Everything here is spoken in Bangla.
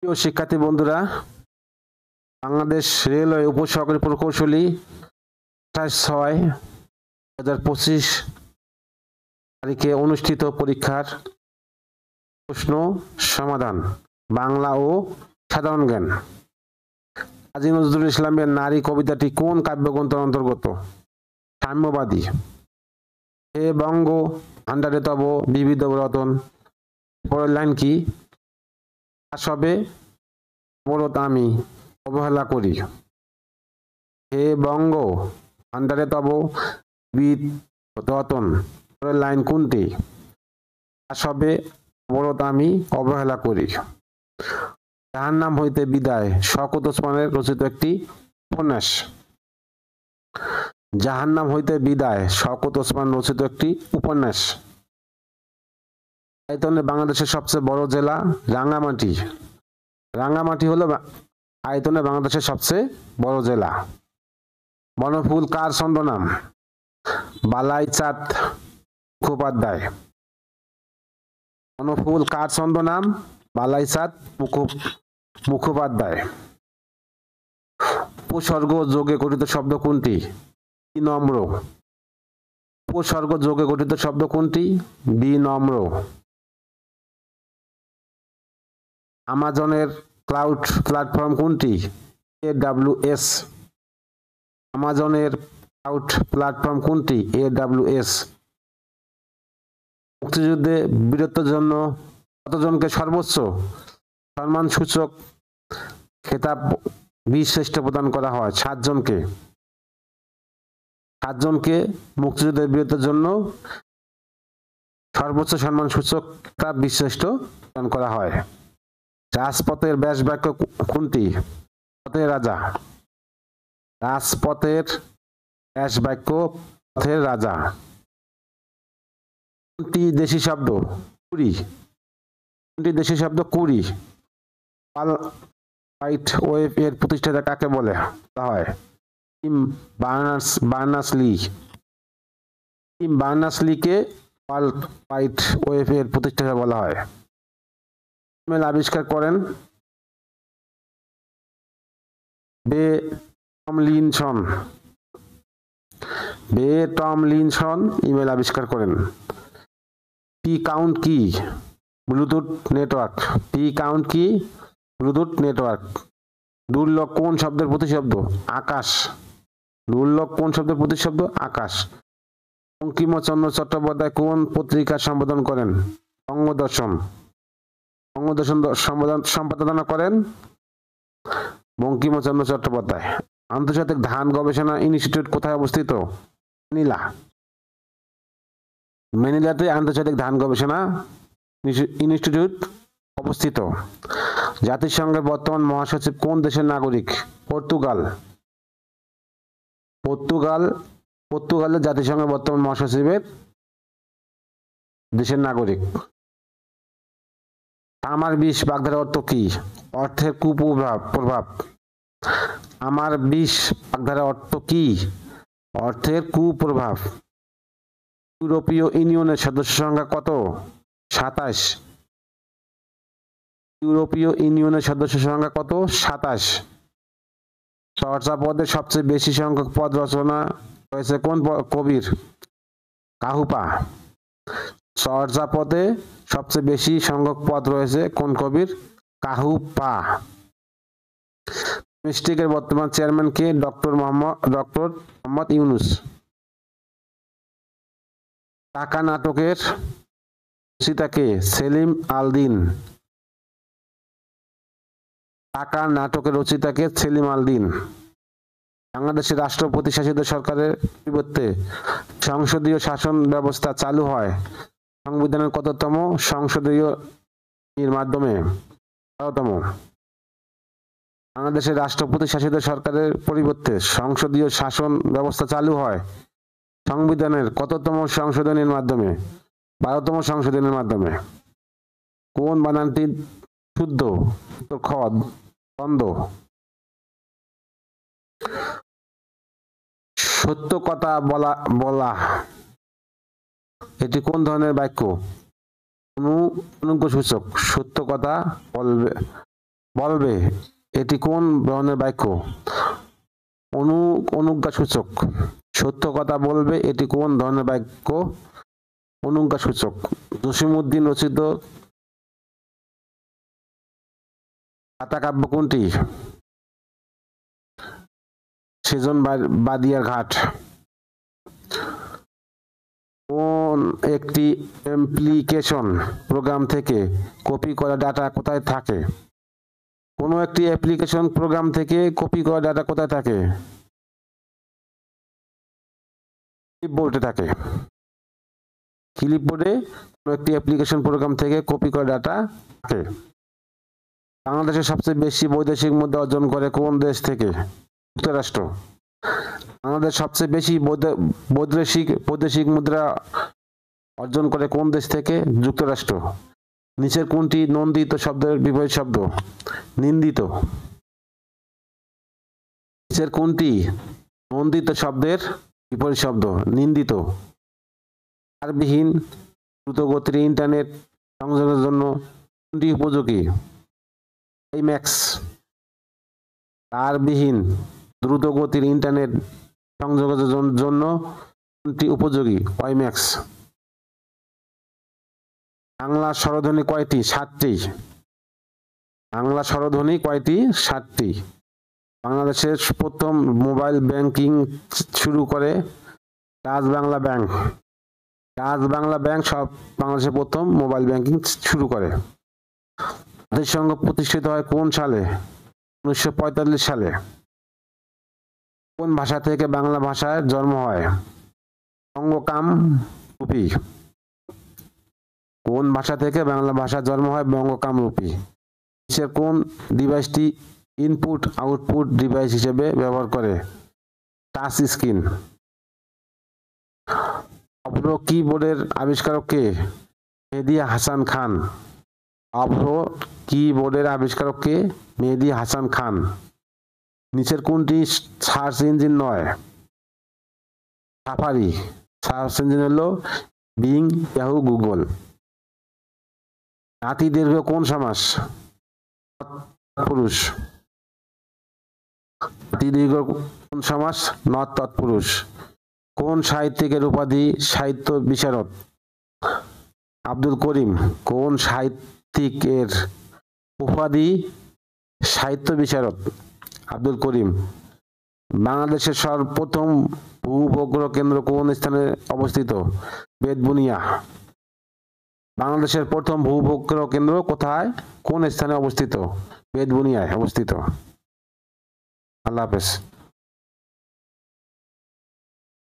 প্রিয় শিক্ষার্থী বন্ধুরা, বাংলাদেশ রেলওয়ে উপসহকারী প্রকৌশলী 28/6/2025 তারিখে অনুষ্ঠিত পরীক্ষার প্রশ্ন সমাধান বাংলা ও সাধারণ জ্ঞান। কাজী নজরুল ইসলামের নারী কবিতাটি কোন কাব্যগ্রন্থের অন্তর্গত? সাম্যবাদী। হে বঙ্গ ভাণ্ডারে তব বিবিধ রতন, পরের লাইন কি? আসবে অবরোধ আমি অবহেলা করি। হে বঙ্গ ভাণ্ডারে তব বিবিধ রতন, পরের লাইন কোনটি? আসবে অবরোধ আমি অবহেলা করি। জাহান্নাম হইতে বিদায় শওকত ওসমানের রচিত একটি উপন্যাস। জাহান্নাম হইতে বিদায় শওকত ওসমান রচিত একটি উপন্যাস। আয়তনে বাংলাদেশের সবচেয়ে বড় জেলা রাঙ্গামাটি। রাঙ্গামাটি হলো আয়তনে বাংলাদেশের সবচেয়ে বড় জেলা। বনফুল কার ছদ্মনাম? বালাইচাঁদ মুখোপাধ্যায়। বনফুল কার ছদ্মনাম? বালাইচাঁদ মুখোপাধ্যায়। উপসর্গ যোগে গঠিত শব্দ কোনটি? বিনম্র। উপসর্গ যোগে গঠিত শব্দ কোনটি? বিনম্র। আমাজনের ক্লাউড প্ল্যাটফর্ম কোনটি? AWS। আমাজনের ক্লাউড প্ল্যাটফর্ম কোনটি? AWS। মুক্তিযুদ্ধে বীরত্বের জন্য কতজনকে সর্বোচ্চ সম্মানসূচক খেতাব বীরশ্রেষ্ঠ প্রদান করা হয়? 7 জনকে। 7 জনকে মুক্তিযুদ্ধের বীরত্বের জন্য সর্বোচ্চ সম্মানসূচক খেতাব বীরশ্রেষ্ঠ প্রদান করা হয়। রাজপথের ব্যাস বাক্য কোনটি? পথের রাজা। রাজপথের ব্যাস বাক্য পথের রাজা। কোনটি দেশি শব্দ? কুড়ি। কোনটি দেশি শব্দ? কুড়ি। পাল হোয়াইট ওয়েভ এর প্রতিষ্ঠাতা কাকে বলা হয়? Tim Berners Lee. টিম বার্নার্স-লিকে পাল হোয়াইট ওয়েভ এর প্রতিষ্ঠাতা বলা হয়। ইমেল আবিষ্কার করেন বে টমলিনসন। বে টমলিনসন ইমেল আবিষ্কার করেন। পি কাউন্ট কি? Bluetooth network. পি কাউন্ট কি? Bluetooth network. দুর্লভ কোন শব্দের প্রতিশব্দ? আকাশ। দুর্লভ কোন শব্দের প্রতিশব্দ? আকাশ। বঙ্কিমচন্দ্র চট্টোপাধ্যায় কোন পত্রিকা সম্পাদন করেন? বঙ্গদর্শন। বঙ্গদর্শন সম্পাদনা করেন বঙ্কিমচন্দ্র চট্টোপাধ্যায়। আন্তর্জাতিক ধান গবেষণা ইনস্টিটিউট কোথায় অবস্থিত? ম্যানিলা। ম্যানিলাতে আন্তর্জাতিক ধান গবেষণা ইনস্টিটিউট অবস্থিত। জাতিসংঘের বর্তমান মহাসচিব কোন দেশের নাগরিক? পর্তুগাল। পর্তুগালের জাতিসংঘের বর্তমান মহাসচিবের দেশের নাগরিক। তামার বিষ বাগধারা অর্থ কি? অর্থের কুপ্রভাব। আমার বিষ বাগধারা অর্থ কি? অর্থের কুপ্রভাব। ইউরোপীয় ইউনিয়নের সদস্য সংখ্যা কত? 27। ইউরোপীয় ইউনিয়নের সদস্য সংখ্যা কত? 27। চর্যাপদে সবচেয়ে বেশি সংখ্যক পদ রচনা হয়েছে কোন কবির? কাহুপা। চর্যাপদে সবচেয়ে বেশি সংখ্যক পদ রয়েছে কোন কবির? কাহুপা। মিস্টিকের বর্তমান চেয়ারম্যান কে? ডক্টর মোহাম্মদ ইউনুস। টাকা নাটকের রচয়িতা কে? সেলিম আল দীন। টাকা নাটকের রচয়িতা কে? সেলিম আল দীন। বাংলাদেশের রাষ্ট্রপতি শাসিত সরকারের পরিবর্তে সংসদীয় শাসন ব্যবস্থা চালু হয় সংবিধানের কততম সংশোধনীর মাধ্যমে? 12তম। বাংলাদেশের রাষ্ট্রপতি শাসিত সরকারের পরিবর্তে সংসদীয় শাসন ব্যবস্থা চালু হয় সংবিধানের কততম সংশোধনীর মাধ্যমে? 12তম সংশোধনীর মাধ্যমে। কোন বানানটি শুদ্ধ? উত্তর খ, দ্বন্দ্ব। সত্য কথা বলা এটি কোন ধরনের বাক্য? অনুজ্ঞাসূচক। সত্য কথা বলবে এটি কোন ধরনের বাক্য? অনুজ্ঞাসূচক। সত্য কথা বলবে এটি কোন ধরনের বাক্য? অনুজ্ঞাসূচক। জসীমউদ্দীন রচিত গাথাকাব্য কোনটি? সেজন বাদিয়ার ঘাট। কোন একটি অ্যাপ্লিকেশন প্রোগ্রাম থেকে কপি করা ডাটা কোথায় থাকে? কোন একটি অ্যাপ্লিকেশন প্রোগ্রাম থেকে কপি করা ডাটা কোথায় থাকে? ক্লিপবোর্ডে থাকে। ক্লিপবোর্ডে কোন একটি অ্যাপ্লিকেশন প্রোগ্রাম থেকে কপি করা ডাটা থাকে। বাংলাদেশের সবচেয়ে বেশি বৈদেশিক মুদ্রা অর্জন করে কোন দেশ থেকে? যুক্তরাষ্ট্র। বাংলাদেশ সবচেয়ে বেশি বৈদেশিক মুদ্রা অর্জন করে কোন দেশ থেকে? যুক্তরাষ্ট্র। নিচের কোনটি নন্দিত শব্দের বিপরীত শব্দ? নিন্দিত। নিচের কোনটি নন্দিত শব্দের বিপরীত শব্দ? নিন্দিত। তারবিহীন দ্রুতগতির ইন্টারনেট সংযোগের জন্য কোনটি উপযোগী? ওয়াইম্যাক্স। তারবিহীন দ্রুতগতির ইন্টারনেট সংযোগের জন্য কোনটি উপযোগী? ওয়াইম্যাক্স। বাংলা স্বরধ্বনি কয়টি? 7টি। বাংলা স্বরধ্বনি কয়টি? 7টি। বাংলাদেশের প্রথম মোবাইল ব্যাংকিং শুরু করে Dutch Bangla bank. Dutch Bangla bank সব বাংলাদেশের প্রথম মোবাইল ব্যাংকিং শুরু করে। জাতিসংঘ প্রতিষ্ঠিত হয় কোন সালে? 1945 সালে। কোন ভাষা থেকে বাংলা ভাষার জন্ম হয়? বঙ্গকাম রূপী। কোন ভাষা থেকে বাংলা ভাষার জন্ম হয়? বঙ্গকাম রূপী। নিচের কোন ডিভাইসটি ইনপুট আউটপুট ডিভাইস হিসেবে ব্যবহার করে? Touch screen. অভ্র কিবোর্ডের আবিষ্কারক কে? মেহেদী হাসান খান। অভ্র কিবোর্ডের আবিষ্কারক কে? মেহেদী হাসান খান। নিচের কোনটি সার্চ ইঞ্জিন নয়? সাফারি। সার্চ ইঞ্জিন হলো বিং, ইয়াহু, গুগল। নাতি দীর্ঘ কোন সমাস? পুরুষ। নাতি দীর্ঘ কোন সমাস? নট তৎপুরুষ। কোন সাহিত্যিকের উপাধি সাহিত্য বিশারদ? আব্দুল করিম। কোন সাহিত্যিকের উপাধি সাহিত্য বিশারদ? আব্দুল করিম। বাংলাদেশের সর্বপ্রথম ভূ-উপগ্রহ কেন্দ্র কোন স্থানে অবস্থিত? বেতবুনিয়া। বাংলাদেশের প্রথম ভূ-উপগ্রহ কেন্দ্র কোথায় কোন স্থানে অবস্থিত? বেতবুনিয়ায় অবস্থিত। আল্লাহ হাফেজ।